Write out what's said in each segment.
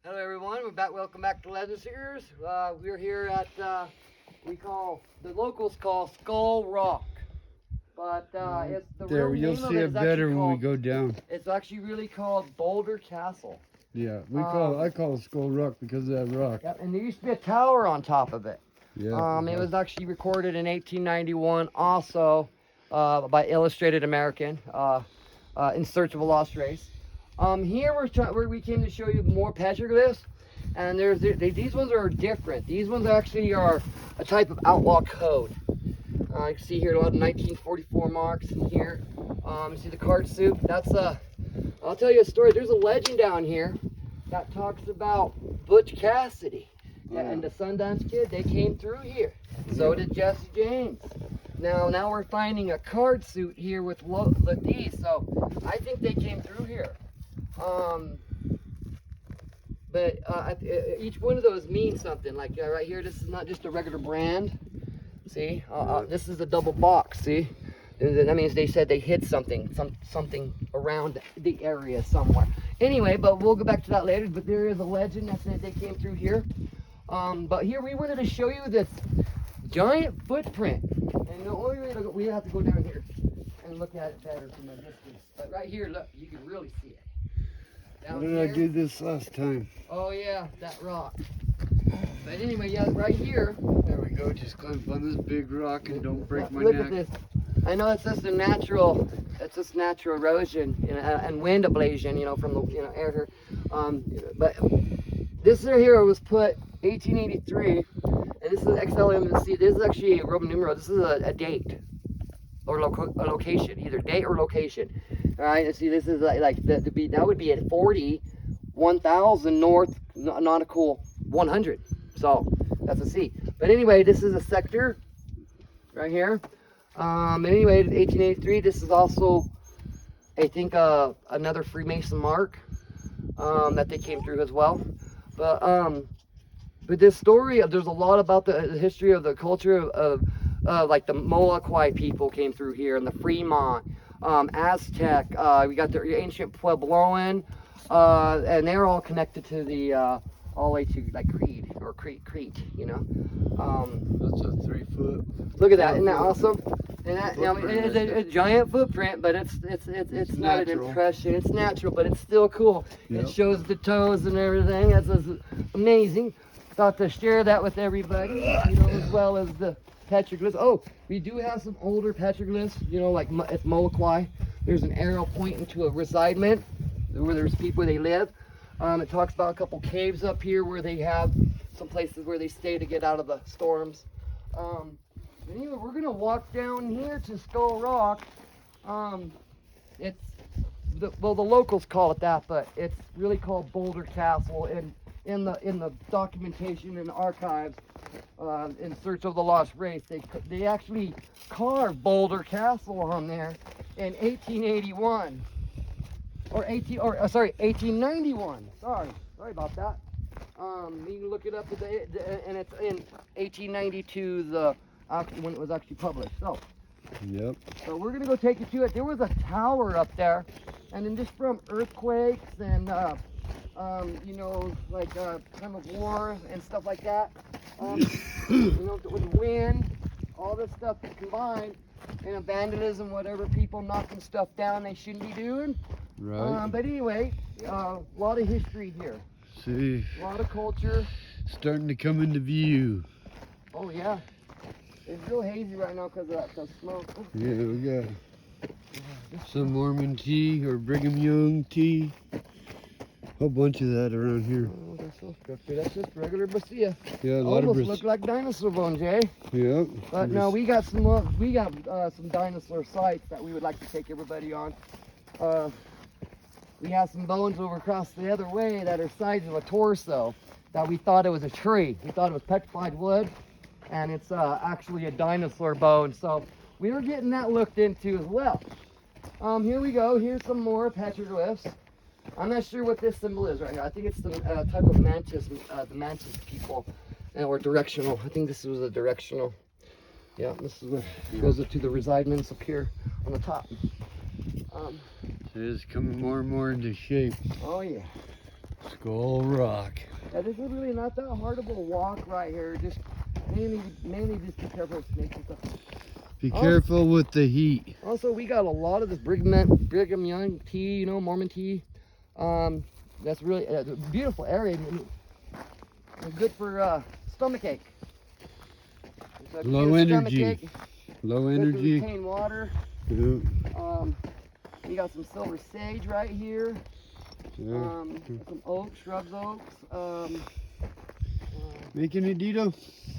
Hello everyone, welcome back to Legend Seekers. We're here at, the locals call Skull Rock. But it's the There, real you'll name of see it it is better actually when we called, go down. it's actually really called Boulder Castle. Yeah, I call it Skull Rock because of that rock. Yep, and there used to be a tower on top of it. Yeah. It was actually recorded in 1891 also by Illustrated American, In Search of a Lost Race. Here we came to show you more petroglyphs, and these ones are different. These ones actually are a type of outlaw code. You can see here a lot of 1944 marks in here. You see the card soup. I'll tell you a story. There's a legend down here that talks about Butch Cassidy and the Sundance Kid. They came through here. So did Jesse James. Now we're finding a card suit here with these. So I think they came through here. But each one of those means something. Like right here, this is not just a regular brand. See, this is a double box. See, that means they said they hit something around the area somewhere. Anyway, but we'll go back to that later. But there is a legend that said they came through here. But here we wanted to show you this giant footprint, and the only way we have to go down here and look at it better from a distance. But right here, look, you can really see it. How did I do this last time? Oh yeah, that rock. But anyway, yeah, right here. There we go. Just climb on this big rock and don't break my Look neck. at this. I know it's just natural erosion and wind ablation, from the air here. But this right here was put 1883, and this is XLMC. This is actually a Roman numeral. This is a date or a location, either date or location. All right, and see, this is that would be at 41,000 north nautical 100. So that's a C. But anyway, this is a sector right here. Anyway, 1883. This is also, I think, another Freemason mark that they came through as well. But this story, there's a lot about the history of the culture of like the Molokai people came through here, and the Fremont, Aztec. We got the ancient Puebloan, and they're all connected to the all the way to like Crete. That's a 3 foot. Look at that! Isn't that awesome? And that, it's a giant footprint, but it's not an impression. It's natural, but it's still cool. Yep. It shows the toes and everything. That's amazing. Thought to share that with everybody, as well as the petroglyphs. Oh, we do have some older petroglyphs. Like it's Molokai. There's an arrow pointing to a residence where there's people they live. It talks about a couple caves up here where they have some places where they stay to get out of the storms. Anyway, we're gonna walk down here to Skull Rock. The locals call it that, but it's really called Boulder Castle. And in the documentation and archives, In Search of the Lost Race, they actually carved Boulder Castle on there in 1881. 1891. Sorry about that. You can look it up today, and it's in 1892, when it was actually published. So we're gonna go take you to it. There was a tower up there, and then just from earthquakes and time of war and stuff like that, with wind, all this stuff combined, and vandalism, whatever, people knocking stuff down they shouldn't be doing. Right. But anyway, a lot of history here. See. A lot of culture. Starting to come into view. Oh yeah. It's real hazy right now because of that smoke. Yeah, we got some Mormon tea or Brigham Young tea. Whole bunch of that around here. Oh, that's just regular bacilla. Yeah, a lot of almost look like dinosaur bones, eh? Yep. But no, we got some dinosaur sites that we would like to take everybody on. We have some bones over across the other way that are sides of a torso that we thought it was a tree. We thought it was petrified wood, and it's actually a dinosaur bone. So we were getting that looked into as well. Here we go. Here's some more petroglyphs. I'm not sure what this symbol is right now. I think it's the type of mantis, the mantis people, or directional. I think this was a directional. Yeah, this is where it goes up to the residence up here on the top. It is coming more and more into shape. Oh yeah. Skull Rock. Yeah, this is really not that hard of a walk right here. Just mainly just be careful with snakes and stuff. Be careful with the heat. Also, we got a lot of this Brigham Young tea, you know, Mormon tea. That's really a beautiful area. Good for stomach ache. So if you Low get a stomach energy. ache, Low good to energy. retain water. Yeah. We got some silver sage right here. Yeah. Some oaks, shrubs oaks. Making it, Dito?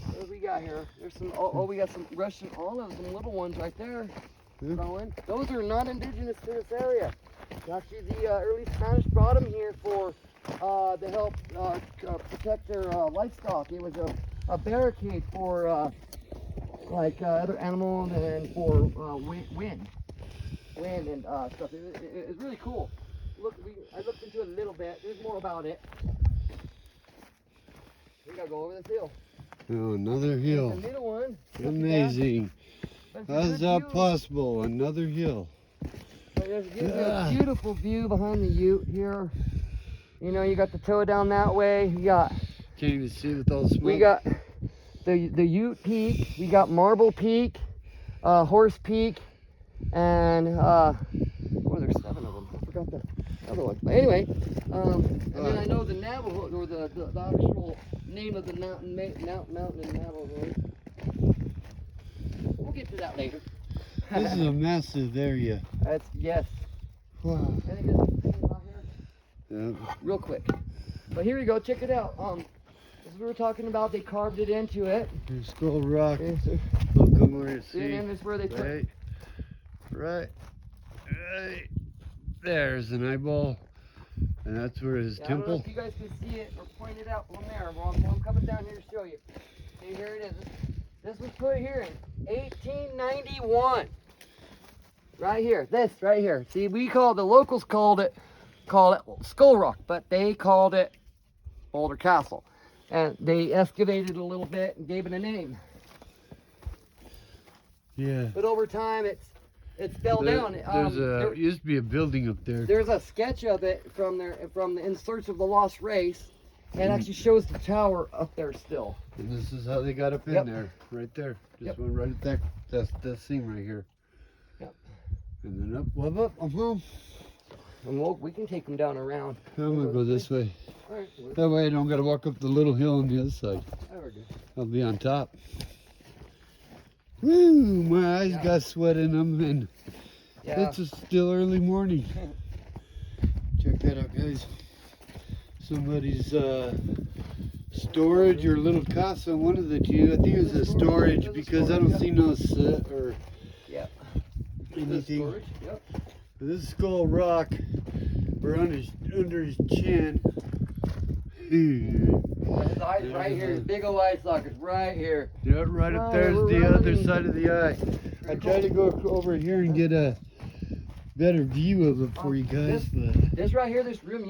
What do we got here? There's some. We got some Russian olives, some little ones right there. Yeah. Growing. Those are not indigenous to this area. Actually, the early Spanish brought them here for to help protect their livestock. It was a barricade for like other animals and for wind and stuff. It's really cool. Look, I looked into it a little bit. There's more about it. We gotta go over this hill. Oh, another There's hill. a little one. Amazing. But it's a How's good that view. possible? Another hill. But there's Yeah. a beautiful view behind the Ute here. You know, you got the tow down that way. You got Can't even see with all the smoke. we got the Ute Peak. We got Marble Peak, Horse Peak, and there's 7 of them. I forgot the other one. But anyway, and then I know the Navajo or the actual name of the mountain mountain in Navajo. We'll get to that later. This is a massive area. Yes. Wow. Anything about here? Yeah. Real quick. But here we go, check it out. As we were talking about, they carved it into it. Here's Skull Rock. Okay, so, Oh, come over here, see, and see? then this is where they put. Right. There's an eyeball. And that's where his Yeah, I don't know temple. if you guys can see it or point it out from there. Well, I'm coming down here to show you. See, here it is. This was put here in 1891. Right here, this right here. See, the locals called it Skull Rock, but they called it Boulder Castle. And they excavated a little bit and gave it a name. Yeah. But over time, it's fell down. There used to be a building up there. There's a sketch of it from the In Search of the Lost Race. And it actually shows the tower up there still. And this is how they got up in Yep. there, right there. Just Yep. went right at that. That's that seam right here. Yep. And then up, I'm home. And we can take them down around. I'm gonna go this way. All right. That way I don't gotta walk up the little hill on the other side. We're good. I'll be on top. Woo! My eyes Yeah. got sweat in them, and Yeah. it's still early morning. Check that out, guys. Somebody's storage or little casa, one of the two. I think it was a storage because I don't see no soot or Yep. anything. Storage. Yep. This is Skull Rock. We're under his chin. His eyes right here. His big old eye sockets right here. Yeah, right up Right, there's we're the other running. side of the eye. I tried to go over here and get a better view of it for you guys, but This right here, this room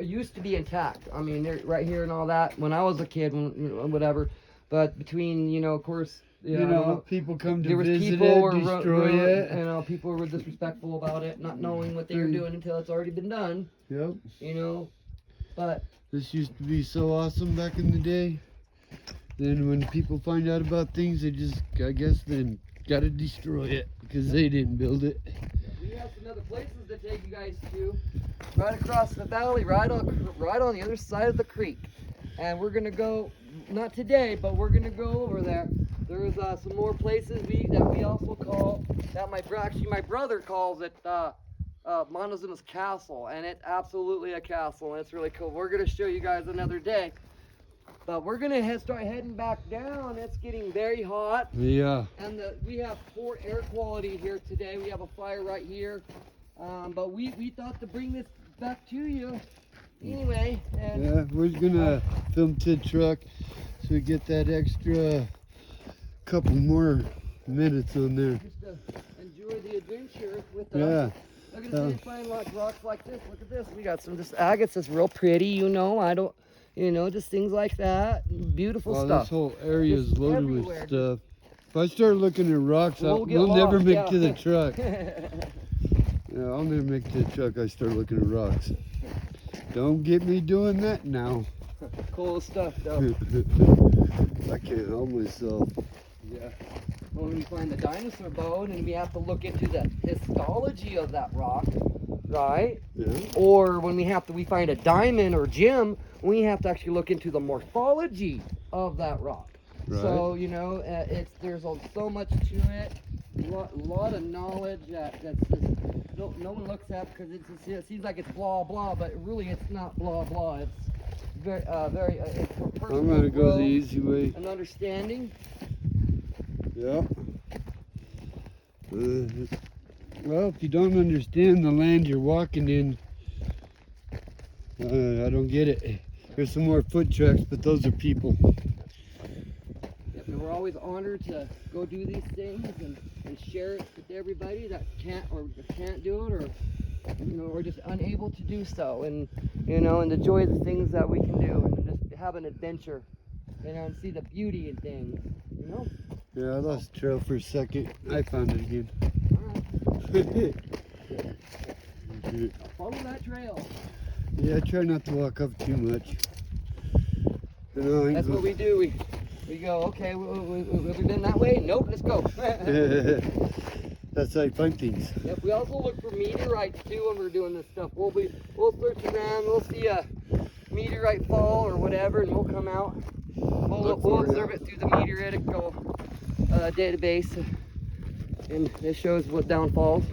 used to be intact. I mean, right here and all that. When I was a kid, whatever. But between, of course, you know, people come to there was visit people it, were destroy it. people were disrespectful about it, not knowing what they were doing until it's already been done. Yep. But This used to be so awesome back in the day. Then when people find out about things, they just, I guess, then gotta destroy it because they didn't build it. we have some other places to take you guys to, right across the valley, right on the other side of the creek. And we're gonna go, not today, but we're gonna go over there. There's some more places that we also call, that my brother calls it Montezuma's Castle, and it's absolutely a castle, and it's really cool. We're gonna show you guys another day. But we're gonna start heading back down. It's getting very hot. Yeah. And we have poor air quality here today. We have a fire right here. But we thought to bring this back to you anyway. And Yeah, we're gonna film Tid Truck so we get that extra couple more minutes on there. just to enjoy the adventure with us. Yeah. Look at this, find rocks like this. Look at this. We got some just agates that's real pretty, just things like that. Beautiful Oh, stuff. this whole area is Just loaded everywhere. with stuff. If I start looking at rocks, We'll we'll get never lost, make yeah. it to the truck. Yeah, I'll never make it to the truck. I start looking at rocks. Don't get me doing that now. Cool stuff, though. I can't help myself. Yeah. When we find the dinosaur bone, and we have to look into the histology of that rock, right? Yeah. Or when we find a diamond or gem, we have to actually look into the morphology of that rock. Right. So there's so much to it, a lot of knowledge that's just, no one looks at because it seems like it's blah blah, but really it's not blah blah. It's very it's for personal I'm gonna go growth the easy way. and understanding. Yeah. Well, if you don't understand the land you're walking in, I don't get it. There's some more foot tracks, but those are people. Yep, and we're always honored to go do these things and share it with everybody that can't do it, or or just unable to do so, and and enjoy the things that we can do, and just have an adventure, and see the beauty in things, Yeah, I lost the trail for a second. I found it again. Follow that trail. Yeah, try not to walk up too much. That's what we do. We go, okay, have we been that way? Nope, let's go. That's how I find things. Yep, we also look for meteorites too when we're doing this stuff. We'll search around, we'll see a meteorite fall or whatever, and we'll come out. We'll observe it through the meteoritical database, and it shows what downfalls.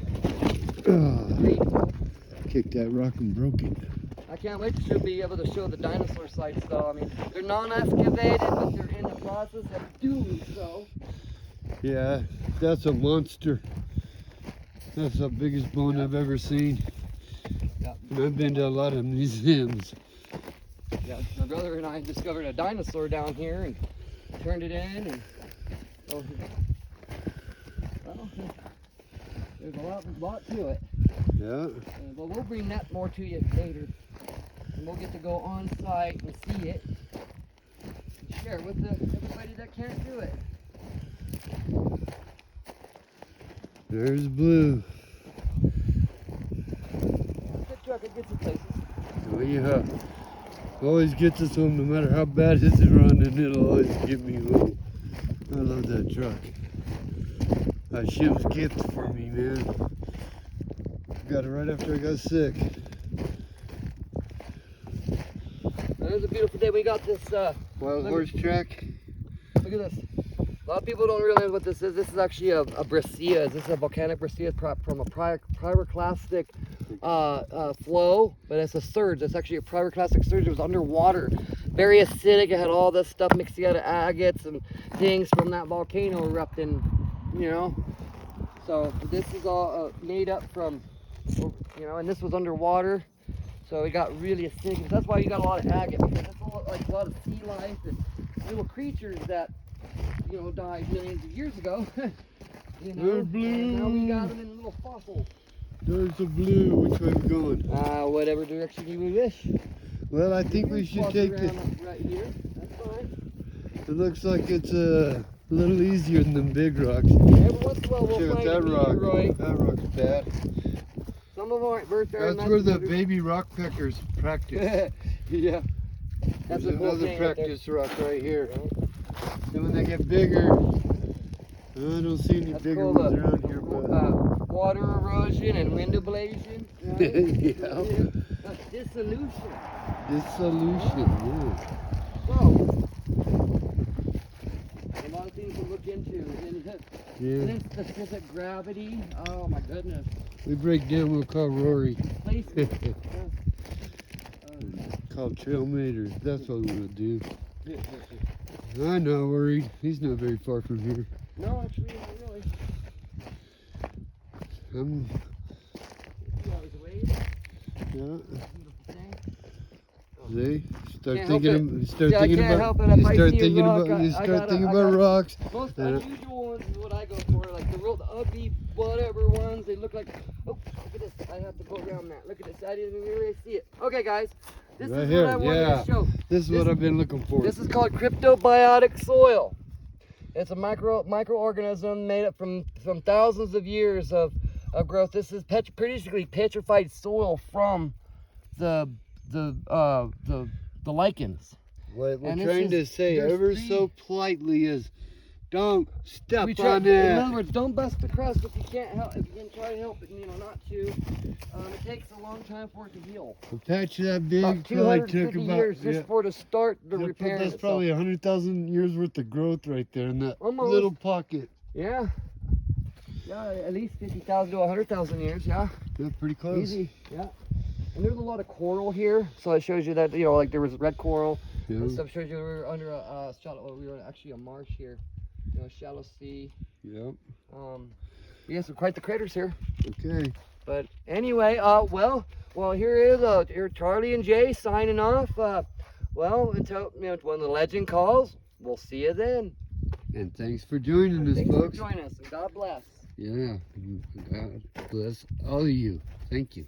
Kicked that rock and broke it. I can't wait to be able to show the dinosaur sites though. I mean, they're non-excavated, but they're in the process of doing so. Yeah, that's a monster. That's the biggest bone I've ever seen. Yep. And I've been to a lot of museums. Yeah, my brother and I discovered a dinosaur down here and turned it in, and there's a lot to it. Yeah. But we'll bring that more to you later, and we'll get to go on site and see it, and share with everybody that can't do it. There's Blue. Good truck, it gets you places. Oh yeah. Always gets us home no matter how bad it's running, it'll always get me home. I love that truck. Shim's gift for me, man. Got it right after I got sick. It was a beautiful day. We got this Wild horse track. Look at this. A lot of people don't realize what this is. This is actually a breccia. This is a volcanic breccia from a pyroclastic flow, but it's a surge. It's actually a pyroclastic surge. It was underwater, very acidic. It had all this stuff mixed together, agates and things from that volcano erupting. So this is all made up from, and this was underwater. So it got really acidic. That's why you got a lot of agate, because it's a lot of sea life and little creatures that died millions of years ago. They're blue. And now we got them in little fossils. There's a Blue. Which way we going? Whatever direction you wish. Well, I think we should take this. Right here. That's fine. It looks like it's a little easier than them big rocks. Every once in a while we'll Check out find that a rock. meteorite. That rock's bad. Some of them aren't very That's where the baby rock peckers practice. Yeah. That's There's a cool another thing right there. practice rock right here. And when they get bigger, I don't see any That's bigger cool, ones around here, but water erosion and wind ablation. Right? yeah. Dissolution. Dissolution, yeah. So, a lot of things to look into. And then specific gravity. Oh my goodness. We break down, we'll call Rory. Placement. Called Trail Maters. That's what we want to do. I'm not worried. He's not very far from here. No, actually, not really. I'm, 2 hours away. yeah. Beautiful thing. See? Start Can't help thinking. it. You start See, I thinking can't about. help it. If You I start see a thinking rock, about. You I start gotta- thinking I about gotta- rocks. Most Yeah. unusual ones is what I go for, like the real ugly whatever ones. They look like, oh, look at this. I have to go around that. Look at this. I didn't really see it. Okay, guys, this Right is here, what I wanted yeah. to show. This is what I've been looking for. This is called cryptobiotic soil. It's a microorganism made up from thousands of years of growth. This is basically petrified soil from the the lichens. What we're And it's trying to just- say there's ever three- so politely is, don't step We try, on in that. other words, don't bust the crust if you can't help. If you can try to help it, not to. It takes a long time for it to heal. A patch that big About probably 250 took about years just for it to start the yeah, repair. that's probably 100,000 years worth of growth right there in that Almost. little pocket. Yeah. Yeah, at least 50,000 to 100,000 years. Yeah. Yeah, pretty close. Easy. Yeah. And there's a lot of coral here, so it shows you that like there was red coral. Yeah. And stuff shows you we were under a shallow. We were actually a marsh here. Shallow sea. Yep. Yeah, so quite the craters here. Okay. But anyway, well, here is here Charlie and Jay signing off. Well, until when the legend calls, we'll see you then. And thanks for joining us, Thanks folks. for joining us, and God bless. Yeah. God bless all of you. Thank you.